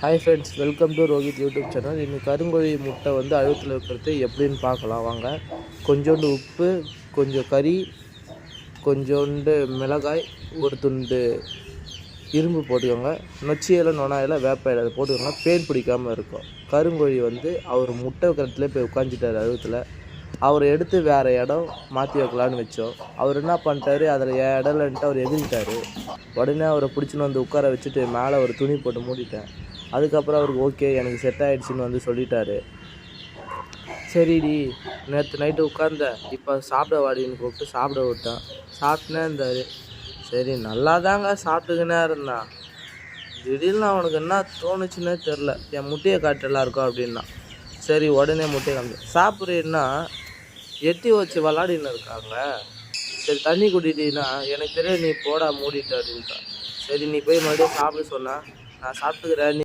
Hi friends, welcome to Rohit YouTube channel. இன்னைக்கு கருங்கோழி முட்டை வந்து அழுத்தில் வைக்கிறது எப்படின்னு பார்க்கலாம் வாங்க. கொஞ்சோண்டு உப்பு, கொஞ்சம் கறி, கொஞ்சோண்டு மிளகாய், ஒரு துண்டு இரும்பு போட்டுக்கோங்க. நொச்சி இலை, நொனா இலை, வேப்ப இலை போட்டுக்கோங்க. பேன் பிடிக்காமல் இருக்கும். கருங்கோழி வந்து அவர் முட்டை வைக்கிறதுல போய் உட்காந்துட்டார் அழுத்தில். அவர் எடுத்து வேறு இடம் மாற்றி வைக்கலான்னு வச்சோம். அவர் என்ன பண்ணிட்டாரு, அதில் இடம்லன்ட்டு அவர் எகிரிட்டார். உடனே அவரை பிடிச்சின்னு வந்து உட்கார வச்சுட்டு மேலே ஒரு துணி போட்டு மூடிட்டேன். அதுக்கப்புறம் அவருக்கு ஓகே, எனக்கு செட் ஆகிடுச்சின்னு வந்து சொல்லிட்டாரு. சரிடி, நேற்று நைட்டு உட்காந்தேன், இப்போ சாப்பிட வாடின்னு கூப்பிட்டு சாப்பிட விட்டேன். சாப்பிட்டுனே இருந்தார். சரி, நல்லா தாங்க சாப்பிட்டுக்கினே இருந்தான். திடீர்னு அவனுக்கு என்ன தோணுச்சுன்னே தெரில, என் முட்டையை காட்டு எல்லாருக்கும் அப்படின்னா. சரி, உடனே முட்டையை காமிச்சு சாப்பிட்றீன்னா எட்டி வச்சு விளாடின்னு இருக்காங்க. சரி, தண்ணி குடிட்டீங்கன்னா எனக்கு தெரியாது, நீ போடா மூடிட்டு அப்படின்ட்டான். சரி, நீ போய் மறுபடியும் சாப்பிட சொன்னா, நான் சாப்பிட்டுக்கிறேன்.